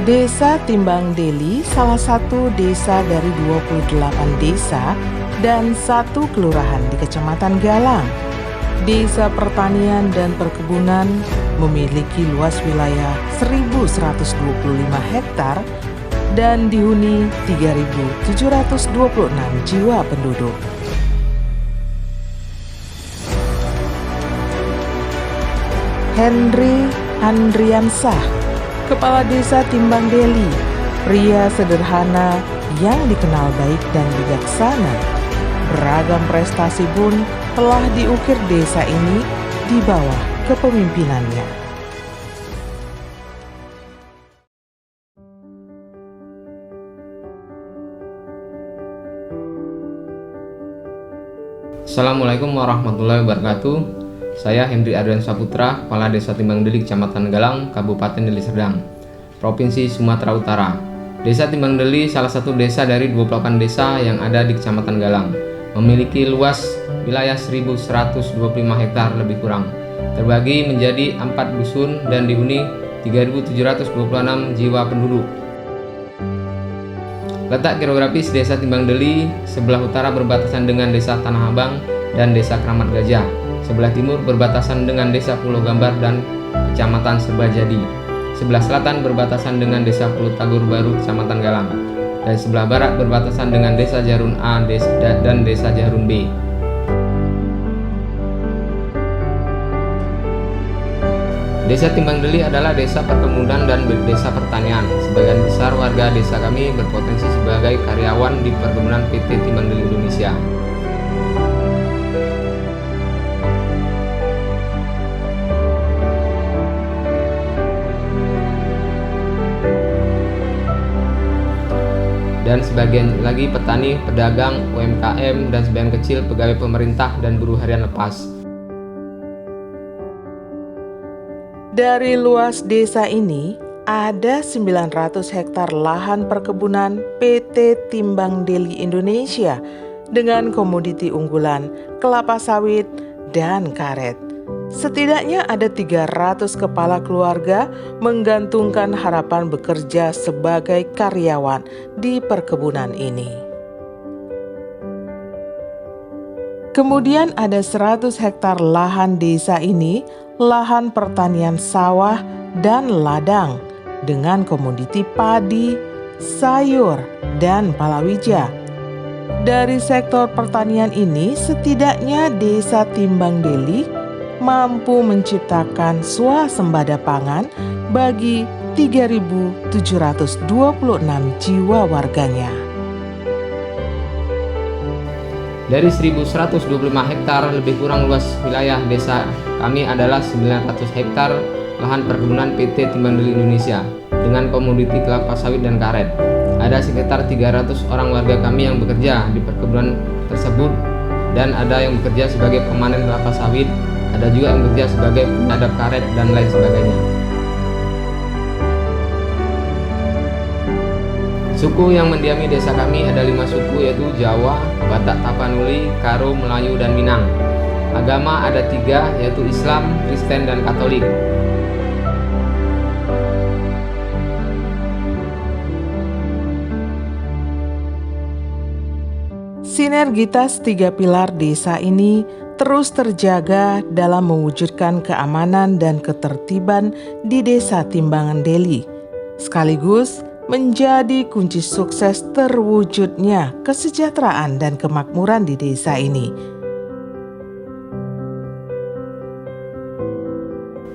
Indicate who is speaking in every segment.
Speaker 1: Desa Timbang Deli salah satu desa dari 28 desa dan satu kelurahan di Kecamatan Galang. Desa pertanian dan perkebunan memiliki luas wilayah 1.125 hektar dan dihuni 3.726 jiwa penduduk. Henry Andriansah, Kepala Desa Timbang Deli, pria sederhana yang dikenal baik dan bijaksana. Beragam prestasi pun telah diukir desa ini di bawah kepemimpinannya.
Speaker 2: Assalamualaikum warahmatullahi wabarakatuh. Saya Henry Andriansah Putra, Kepala Desa Timbang Deli, Kecamatan Galang, Kabupaten Deli Serdang, Provinsi Sumatera Utara. Desa Timbang Deli salah satu desa dari 28 desa yang ada di Kecamatan Galang. Memiliki luas wilayah 1.125 hektar lebih kurang, terbagi menjadi 4 dusun dan dihuni 3.726 jiwa penduduk. Letak geografis Desa Timbang Deli sebelah utara berbatasan dengan Desa Tanah Abang dan Desa Kramat Gajah. Sebelah timur berbatasan dengan Desa Pulau Gambar dan Kecamatan Serbajadi. Sebelah selatan berbatasan dengan Desa Pulau Tagur Baru, Kecamatan Galang. Dan sebelah barat berbatasan dengan Desa Jarun A dan Desa Jarun B. Desa Timbang Deli adalah desa perkebunan dan desa pertanian. Sebagian besar warga desa kami berpotensi sebagai karyawan di perkebunan PT Timbang Deli Indonesia. Dan sebagian lagi petani, pedagang, UMKM, dan sebagian kecil pegawai pemerintah dan buruh harian lepas.
Speaker 1: Dari luas desa ini, ada 900 hektar lahan perkebunan PT Timbang Deli Indonesia dengan komoditi unggulan kelapa sawit dan karet. Setidaknya ada 300 kepala keluarga menggantungkan harapan bekerja sebagai karyawan di perkebunan ini. Kemudian ada 100 hektar lahan desa ini, lahan pertanian sawah dan ladang dengan komoditi padi, sayur, dan palawija. Dari sektor pertanian ini, setidaknya Desa Timbang Deli mampu menciptakan swasembada pangan bagi 3.726 jiwa warganya.
Speaker 2: Dari 1.125 hektar lebih kurang luas wilayah desa kami adalah 900 hektar lahan perkebunan PT Timbang Deli Indonesia dengan komoditi kelapa sawit dan karet. Ada sekitar 300 orang warga kami yang bekerja di perkebunan tersebut dan ada yang bekerja sebagai pemanen kelapa sawit, ada juga yang bekerja sebagai penyadap karet dan lain sebagainya. Suku yang mendiami desa kami ada 5 suku, yaitu Jawa, Batak, Tapanuli, Karo, Melayu, dan Minang. Agama ada 3, yaitu Islam, Kristen, dan Katolik.
Speaker 1: Sinergitas 3 pilar desa ini terus terjaga dalam mewujudkan keamanan dan ketertiban di Desa Timbangan Deli, sekaligus menjadi kunci sukses terwujudnya kesejahteraan dan kemakmuran di desa ini.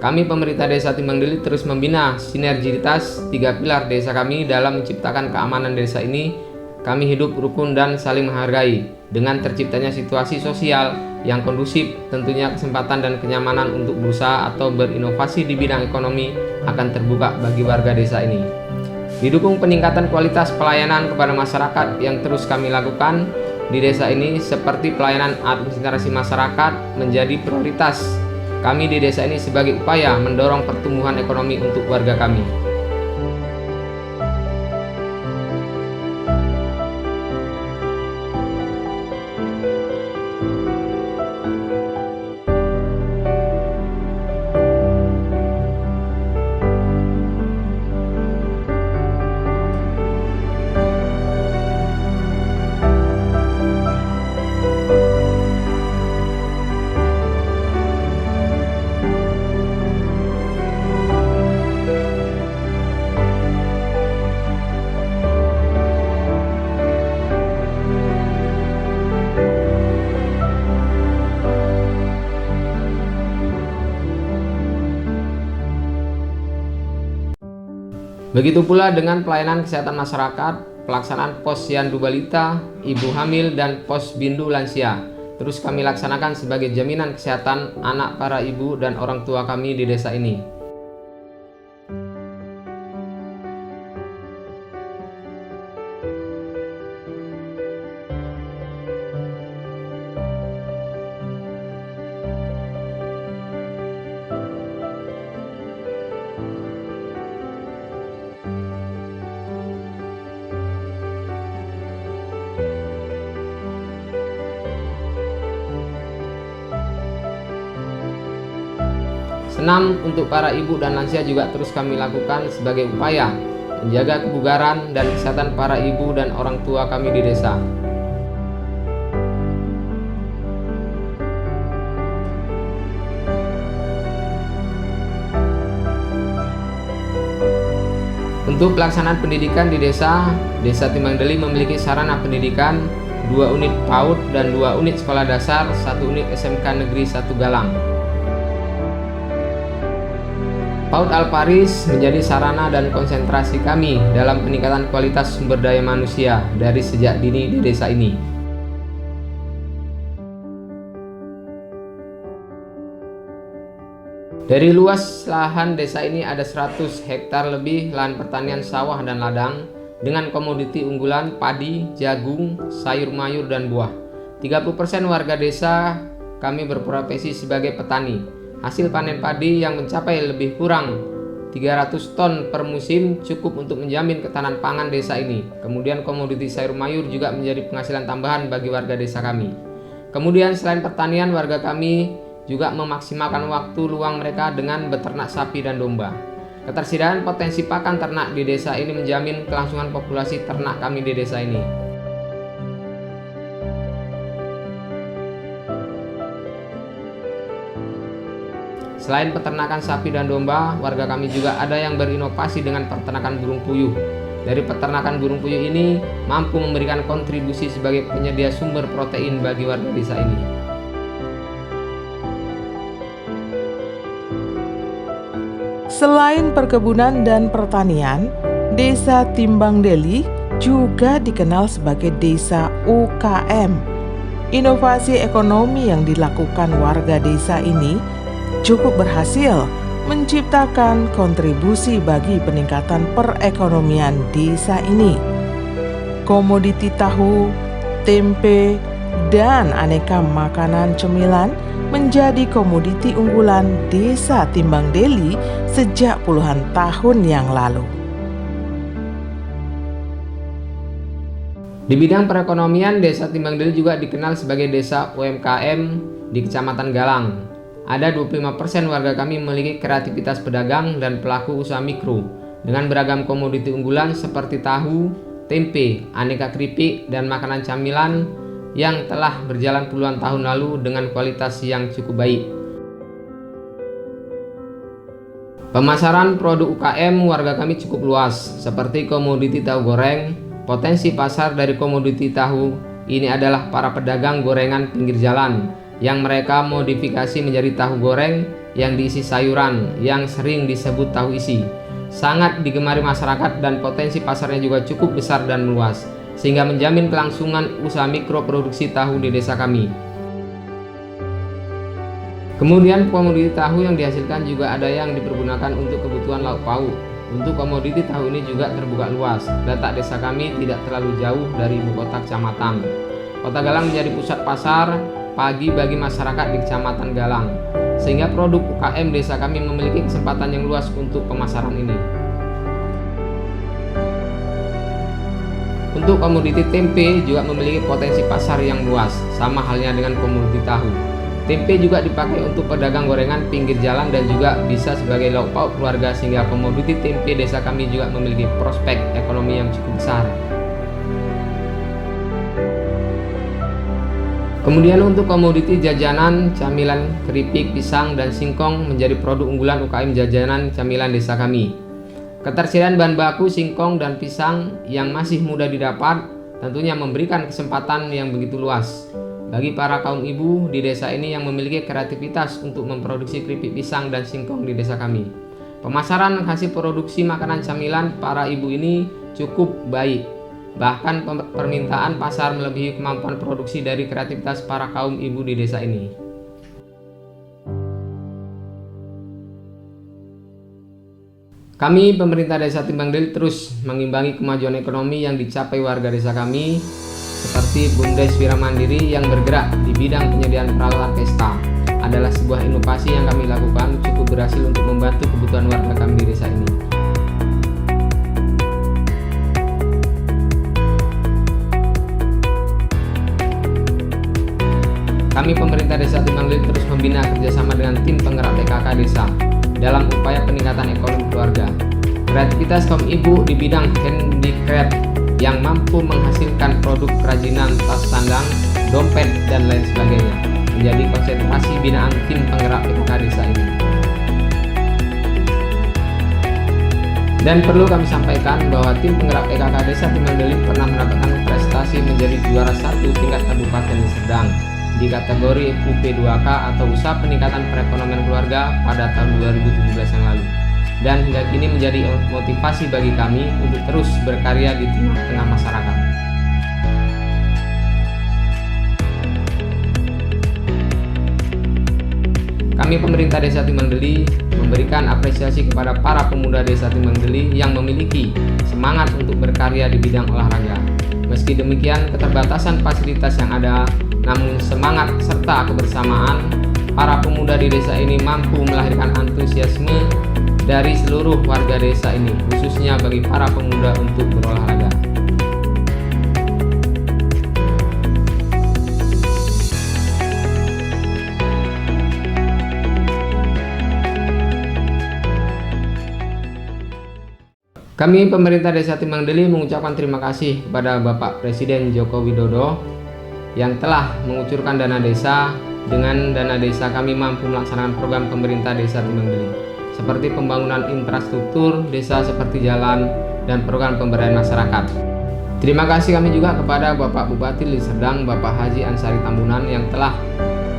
Speaker 2: Kami pemerintah Desa Timbang Deli terus membina sinergitas 3 pilar desa kami dalam menciptakan keamanan desa ini. Kami hidup rukun dan saling menghargai. Dengan terciptanya situasi sosial yang kondusif, tentunya kesempatan dan kenyamanan untuk berusaha atau berinovasi di bidang ekonomi akan terbuka bagi warga desa ini. Didukung peningkatan kualitas pelayanan kepada masyarakat yang terus kami lakukan di desa ini, seperti pelayanan administrasi masyarakat menjadi prioritas kami di desa ini sebagai upaya mendorong pertumbuhan ekonomi untuk warga kami. Begitu pula dengan pelayanan kesehatan masyarakat, pelaksanaan posyandu balita, ibu hamil, dan pos bindu lansia. Terus kami laksanakan sebagai jaminan kesehatan anak para ibu dan orang tua kami di desa ini. Senam untuk para ibu dan lansia juga terus kami lakukan sebagai upaya menjaga kebugaran dan kesehatan para ibu dan orang tua kami di desa. Untuk pelaksanaan pendidikan di Desa Timbang Deli memiliki sarana pendidikan 2 unit PAUD dan 2 unit sekolah dasar, 1 unit SMK Negeri 1 Galang. PAUD Alparis menjadi sarana dan konsentrasi kami dalam peningkatan kualitas sumber daya manusia dari sejak dini di desa ini. Dari luas lahan desa ini ada 100 hektar lebih lahan pertanian sawah dan ladang dengan komoditi unggulan padi, jagung, sayur mayur, dan buah. 30% warga desa kami berprofesi sebagai petani. Hasil panen padi yang mencapai lebih kurang 300 ton per musim cukup untuk menjamin ketahanan pangan desa ini. Kemudian komoditi sayur mayur juga menjadi penghasilan tambahan bagi warga desa kami. Kemudian selain pertanian, warga kami juga memaksimalkan waktu luang mereka dengan beternak sapi dan domba. Ketersediaan potensi pakan ternak di desa ini menjamin kelangsungan populasi ternak kami di desa ini. Selain peternakan sapi dan domba, warga kami juga ada yang berinovasi dengan peternakan burung puyuh. Dari peternakan burung puyuh ini mampu memberikan kontribusi sebagai penyedia sumber protein bagi warga desa ini.
Speaker 1: Selain perkebunan dan pertanian, Desa Timbang Deli juga dikenal sebagai desa UKM. Inovasi ekonomi yang dilakukan warga desa ini cukup berhasil menciptakan kontribusi bagi peningkatan perekonomian desa ini. Komoditi tahu, tempe, dan aneka makanan cemilan menjadi komoditi unggulan Desa Timbang Deli sejak puluhan tahun yang lalu.
Speaker 2: Di bidang perekonomian, Desa Timbang Deli juga dikenal sebagai desa UMKM di Kecamatan Galang. Ada 25% warga kami memiliki kreativitas pedagang dan pelaku usaha mikro dengan beragam komoditi unggulan seperti tahu, tempe, aneka keripik, dan makanan camilan yang telah berjalan puluhan tahun lalu dengan kualitas yang cukup baik. Pemasaran produk UKM warga kami cukup luas seperti komoditi tahu goreng. Potensi pasar dari komoditi tahu ini adalah para pedagang gorengan pinggir jalan yang mereka modifikasi menjadi tahu goreng yang diisi sayuran yang sering disebut tahu isi. Sangat digemari masyarakat dan potensi pasarnya juga cukup besar dan meluas sehingga menjamin kelangsungan usaha mikro produksi tahu di desa kami. Kemudian komoditi tahu yang dihasilkan juga ada yang dipergunakan untuk kebutuhan lauk pauk. Untuk komoditi tahu ini juga terbuka luas. Letak desa kami tidak terlalu jauh dari ibu kota kecamatan. Kota Galang menjadi pusat pasar pagi bagi masyarakat di Kecamatan Galang, sehingga produk UKM desa kami memiliki kesempatan yang luas untuk pemasaran ini. Untuk komoditi tempe juga memiliki potensi pasar yang luas, sama halnya dengan komoditi tahu. Tempe juga dipakai untuk pedagang gorengan pinggir jalan dan juga bisa sebagai lauk pauk keluarga, sehingga komoditi tempe desa kami juga memiliki prospek ekonomi yang cukup besar. Kemudian untuk komoditi jajanan, camilan, keripik, pisang, dan singkong menjadi produk unggulan UKM jajanan camilan desa kami. Ketersediaan bahan baku singkong dan pisang yang masih mudah didapat tentunya memberikan kesempatan yang begitu luas bagi para kaum ibu di desa ini yang memiliki kreativitas untuk memproduksi keripik pisang dan singkong di desa kami. Pemasaran hasil produksi makanan camilan para ibu ini cukup baik. Bahkan permintaan pasar melebihi kemampuan produksi dari kreativitas para kaum ibu di desa ini. Kami pemerintah Desa Timbang Deli terus mengimbangi kemajuan ekonomi yang dicapai warga desa kami, seperti BUMDes Wira Mandiri yang bergerak di bidang penyediaan peralatan pesta. Adalah sebuah inovasi yang kami lakukan cukup berhasil untuk membantu kebutuhan warga kami di desa ini. Kami pemerintah Desa Timbang Deli terus membina kerjasama dengan tim penggerak PKK desa dalam upaya peningkatan ekonomi keluarga. Kreativitas kaum ibu di bidang handicraft yang mampu menghasilkan produk kerajinan tas sandang, dompet, dan lain sebagainya menjadi konsentrasi binaan tim penggerak PKK desa ini. Dan perlu kami sampaikan bahwa tim penggerak PKK Desa Timbang Deli pernah mendapatkan prestasi menjadi juara 1 tingkat Kabupaten Serdang di kategori UP2K atau Usaha Peningkatan Perekonomian Keluarga pada tahun 2017 yang lalu. Dan hingga kini menjadi motivasi bagi kami untuk terus berkarya di tengah-tengah masyarakat. Kami pemerintah Desa Timbang Deli memberikan apresiasi kepada para pemuda Desa Timbang Deli yang memiliki semangat untuk berkarya di bidang olahraga. Meski demikian, keterbatasan fasilitas yang ada, namun semangat serta kebersamaan para pemuda di desa ini mampu melahirkan antusiasme dari seluruh warga desa ini, khususnya bagi para pemuda untuk berolahraga. Kami pemerintah Desa Timbang Deli mengucapkan terima kasih kepada Bapak Presiden Joko Widodo yang telah mengucurkan dana desa. Dengan dana desa kami mampu melaksanakan program pemerintah Desa Timbang Deli seperti pembangunan infrastruktur desa seperti jalan dan program pemberdayaan masyarakat. Terima kasih kami juga kepada Bapak Bupati Deli Serdang, Bapak Haji Ansari Tambunan yang telah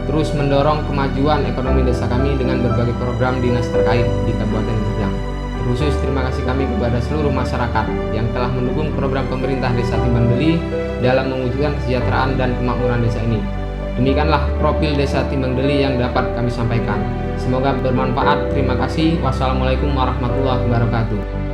Speaker 2: terus mendorong kemajuan ekonomi desa kami dengan berbagai program dinas terkait di Kabupaten Serdang. Khusus terima kasih kami kepada seluruh masyarakat yang telah mendukung program pemerintah Desa Timbang Deli dalam mewujudkan kesejahteraan dan kemakmuran desa ini. Demikianlah profil Desa Timbang Deli yang dapat kami sampaikan. Semoga bermanfaat. Terima kasih. Wassalamualaikum warahmatullahi wabarakatuh.